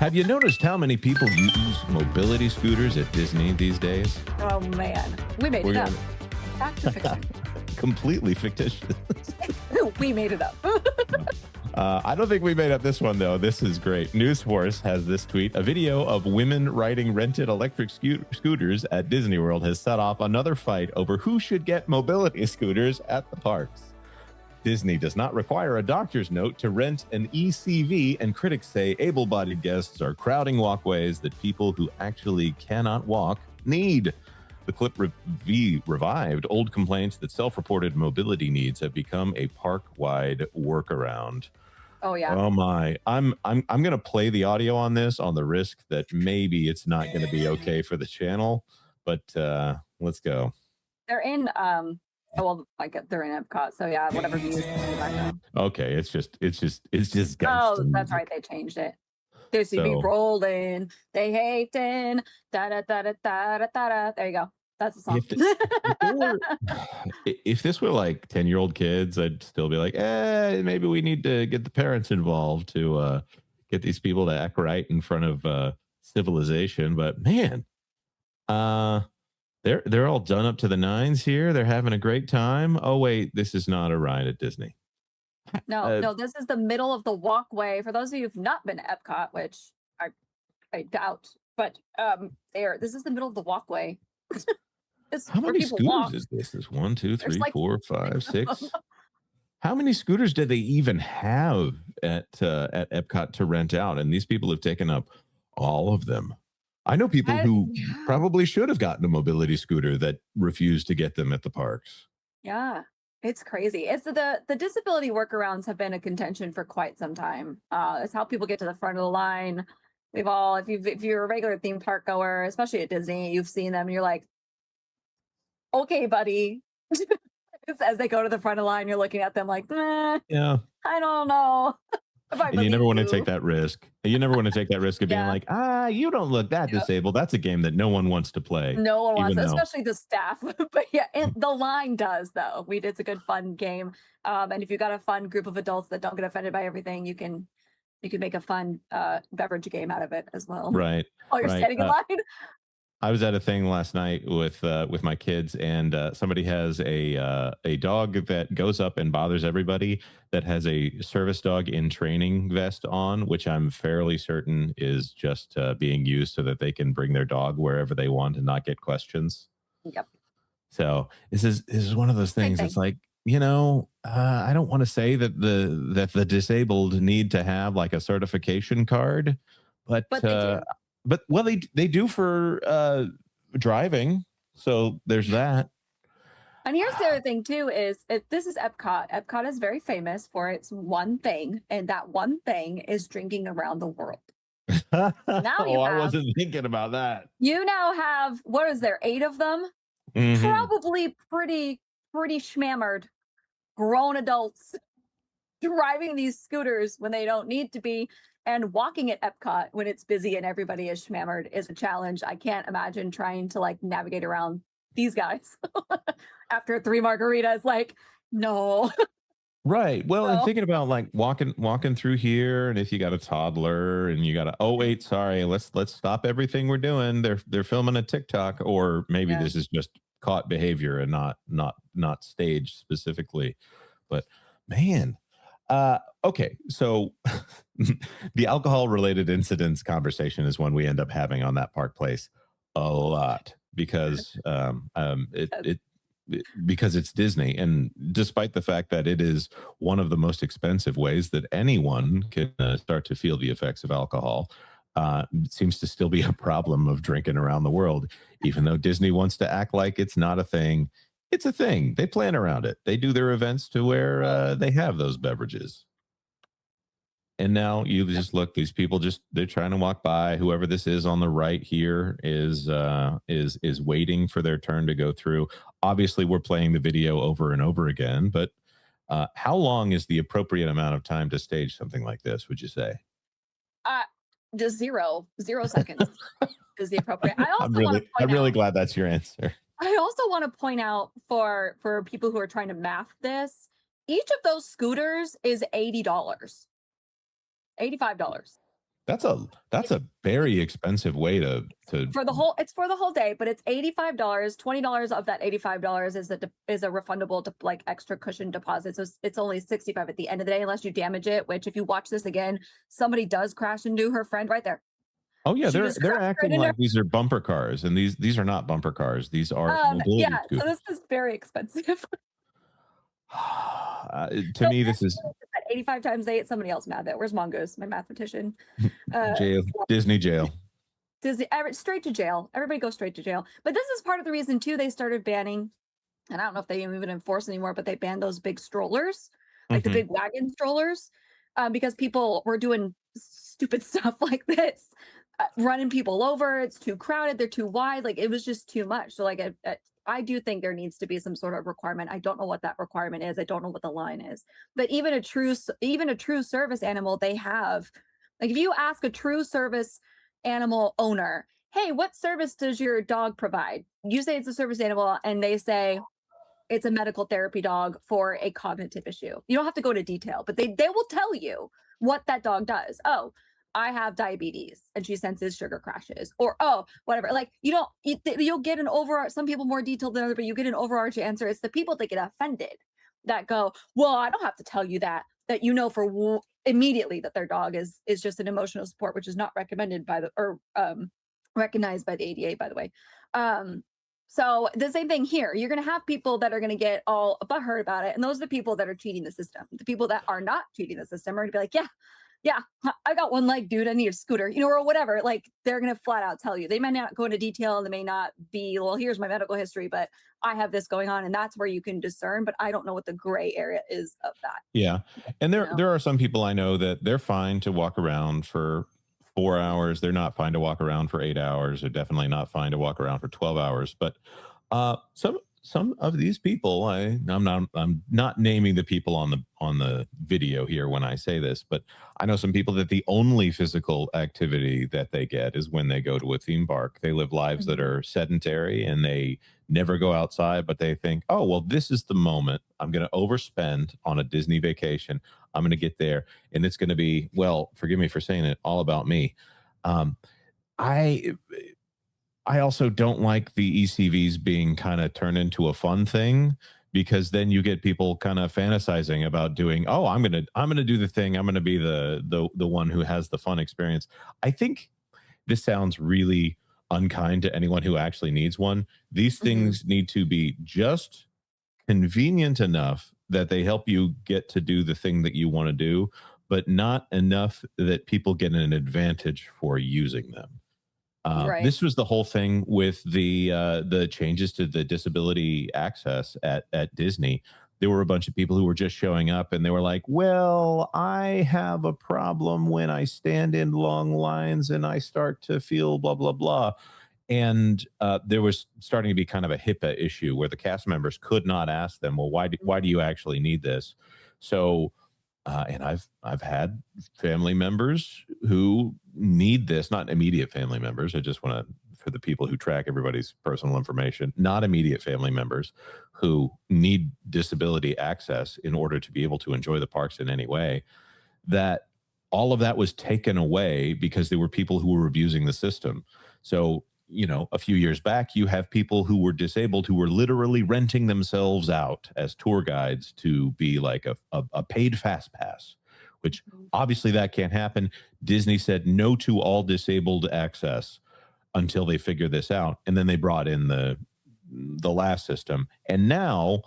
Have you noticed how many people use mobility scooters at Disney these days? Oh man, we made it up. Fact or fiction? Completely fictitious. We made it up. I don't think we made up this one, though. This is great. News Force has this tweet. A video of women riding rented electric scooters at Disney World has set off another fight over who should get mobility scooters at the parks. Disney does not require a doctor's note to rent an ECV, and critics say able-bodied guests are crowding walkways that people who actually cannot walk need. The clip revived old complaints that self-reported mobility needs have become a park-wide workaround. Oh yeah. Oh my! I'm gonna play the audio on this on the risk that maybe it's not going to be okay for the channel, but let's go. They're in they're in Epcot, so yeah, whatever music in the background. Okay, it's just Oh, that's right, they changed it. This be rolling, they hating, da da da da da da da. There you go. That's the song. If this were like 10-year-old kids, I'd still be like, maybe we need to get the parents involved to get these people to act right in front of civilization. But man, they're all done up to the nines here. They're having a great time. Oh wait, this is not a ride at Disney. No, this is the middle of the walkway. For those of you who've not been to Epcot, which I doubt, but this is the middle of the walkway. How many scooters is this? Is 1, 2, 3, 4, 5, 6? How many scooters do they even have at Epcot to rent out? And these people have taken up all of them. I know people who probably should have gotten a mobility scooter that refused to get them at the parks. Yeah. It's crazy. It's the disability workarounds have been a contention for quite some time. It's how people get to the front of the line. If you're a regular theme park goer, especially at Disney, you've seen them and you're like, okay, buddy. As they go to the front of the line, you're looking at them like, yeah, I don't know. And you never want to take that risk. You never want to take that risk of being like, you don't look that disabled. That's a game that no one wants to play. No one wants, especially the staff. But yeah, the line does though. It's a good fun game. And if you've got a fun group of adults that don't get offended by everything, you can make a fun beverage game out of it as well. Right. While you're standing in line. I was at a thing last night with my kids, and somebody has a dog that goes up and bothers everybody, that has a service dog in training vest on, which I'm fairly certain is just being used so that they can bring their dog wherever they want and not get questions. Yep. So this is one of those things. It's like, I don't want to say that the disabled need to have like a certification card, but they do. But they do for driving, so there's that. And here's the other thing too: this is Epcot. Epcot is very famous for its one thing, and that one thing is drinking around the world. I wasn't thinking about that. You now have, what is there, 8 of them? Mm-hmm. Probably pretty schmammered grown adults driving these scooters when they don't need to be. And walking at Epcot when it's busy and everybody is schmammered is a challenge. I can't imagine trying to navigate around these guys after 3 margaritas. No. Right. Well, and thinking about walking through here, and if you got a toddler and you got let's stop everything we're doing. They're filming a TikTok, or maybe this is just caught behavior and not staged specifically. But man. Okay, so the alcohol-related incidents conversation is one we end up having on that park place a lot because because it's Disney, and despite the fact that it is one of the most expensive ways that anyone can start to feel the effects of alcohol, it seems to still be a problem of drinking around the world, even though Disney wants to act like it's not a thing. It's a thing. They plan around it. They do their events to where they have those beverages. And now you just look, these people they're trying to walk by. Whoever this is on the right here is waiting for their turn to go through. Obviously, we're playing the video over and over again, but how long is the appropriate amount of time to stage something like this, would you say? Just 0 seconds is the appropriate. I'm really glad that's your answer. I also want to point out for people who are trying to math this, each of those scooters is $80, $85. That's a very expensive way to it's for the whole day, but it's $85. $20 of that $85 is a refundable like extra cushion deposit. So it's only 65 at the end of the day, unless you damage it, which if you watch this again, somebody does crash into her friend right there. Oh yeah, She they're just crashed right acting into like these are bumper cars, and these are not bumper cars. These are yeah, mobility so scooters. this is very expensive. To So me, this is 85 times 8, somebody else math it. Where's Mongoose, my mathematician? jail, Disney jail. Disney, straight to jail. Everybody goes straight to jail. But this is part of the reason too they started banning, and I don't know if they even enforce anymore, but they banned those big strollers, like the Mhm. big wagon strollers, because people were doing stupid stuff like this, running people over. It's too crowded. They're too wide. Like it was just too much. So like I do think there needs to be some sort of requirement. I don't know what that requirement is. I don't know what the line is. But even a true service animal, they have, like if you ask a true service animal owner, hey, what service does your dog provide? You say it's a service animal, and they say it's a medical therapy dog for a cognitive issue. You don't have to go into detail, but they will tell you what that dog does. Oh, I have diabetes and she senses sugar crashes, or oh, whatever. Like you'll get an overall. Some people more detailed than others, but you get an overarching answer. It's the people that get offended that go, well, I don't have to tell you that for immediately that their dog is just an emotional support, which is not recommended by the or recognized by the ADA, by the way. So the same thing here. You're going to have people that are going to get all butthurt about it, and those are the people that are cheating the system. The people that are not cheating the system are going to be like, yeah, I got one leg, dude. I need a scooter, or whatever. Like they're going to flat out tell you. They might not go into detail. They may not be, well, here's my medical history, but I have this going on, and that's where you can discern. But I don't know what the gray area is of that. Yeah, and You know? there are some people I know that they're fine to walk around for 4 hours. They're not fine to walk around for 8 hours. They're definitely not fine to walk around for 12 hours. But some of these people, I'm not naming the people on the video here when I say this, but I know some people that the only physical activity that they get is when they go to a theme park. They live lives that are sedentary and they never go outside, but they think, oh, well, this is the moment. I'm going to overspend on a Disney vacation. I'm going to get there and it's going to be, well, forgive me for saying it, all about me. Um, I I also don't like the ECVs being kind of turned into a fun thing because then you get people kind of fantasizing about doing, oh, I'm gonna do the thing. I'm gonna be the one who has the fun experience. I think this sounds really unkind to anyone who actually needs one. These Mhm. things need to be just convenient enough that they help you get to do the thing that you want to do, but not enough that people get an advantage for using them. Right. This was the whole thing with the changes to the disability access at Disney. There were a bunch of people who were just showing up and they were like, well, I have a problem when I stand in long lines and I start to feel blah blah blah. And there was starting to be kind of a HIPAA issue where the cast members could not ask them, well, why do you actually need this? So and I've had family members who need this, not immediate family members. I just want to, for the people who track everybody's personal information, not immediate family members who need disability access in order to be able to enjoy the parks in any way, that all of that was taken away because there were people who were abusing the system. So, a few years back, you have people who were disabled who were literally renting themselves out as tour guides to be like a paid fast pass, which Mhm. obviously that can't happen. Disney said no to all disabled access until they figure this out. And then they brought in the last system. And now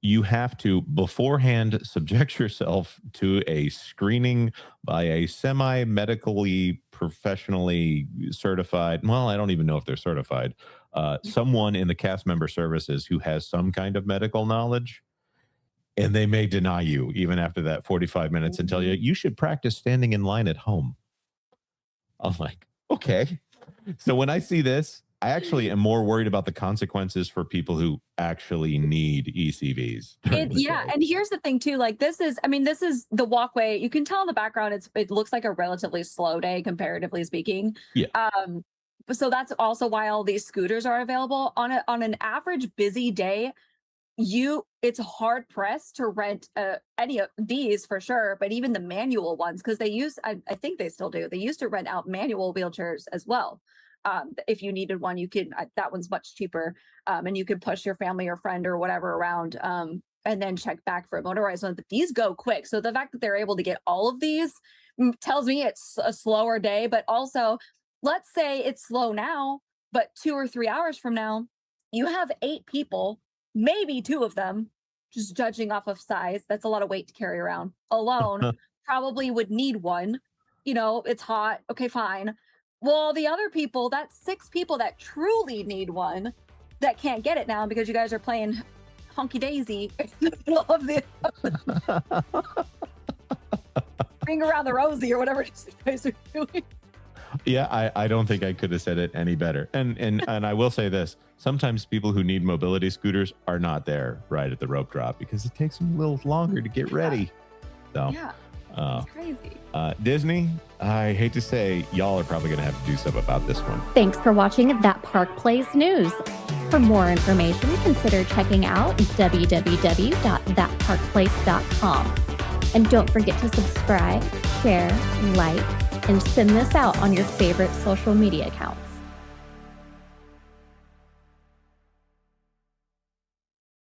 you have to beforehand subject yourself to a screening by a semi-medically professionally certified, well, I don't even know if they're certified, someone in the cast member services who has some kind of medical knowledge, and they may deny you even after that 45 minutes and tell you Mhm. you should practice standing in line at home. I'm like, okay. So when I see this, I actually am more worried about the consequences for people who actually need ECVs during the Yeah, day. and here's the thing too, like this is the walkway. You can tell in the background it looks like a relatively slow day comparatively speaking. Yeah. Um so that's also why all these scooters are available on an average busy day. it's hard pressed to rent any of these for sure, but even the manual ones, because I think they still do. They used to rent out manual wheelchairs as well. If you needed one, you could. That one's much cheaper, and you could push your family or friend or whatever around, and then check back for a motorized one. But these go quick, so the fact that they're able to get all of these tells me it's a slower day. But also, let's say it's slow now, but 2 or 3 hours from now, you have 8 people, maybe 2 of them, just judging off of size. That's a lot of weight to carry around alone. Probably would need one. It's hot. Okay, fine. Well, the other people, that's 6 people that truly need one that can't get it now because you guys are playing honky daisy in the middle of the ring around the rosy or whatever you guys are doing. Yeah, I don't think I could have said it any better. And I will say this: sometimes people who need mobility scooters are not there right at the rope drop because it takes them a little longer to get ready. So yeah, it's crazy. Disney, I hate to say, y'all are probably going to have to do something about this one. Thanks for watching That Park Plays News. For more information, consider checking out www.thatparkplace.com. And don't forget to subscribe, share, like, and send this out on your favorite social media accounts.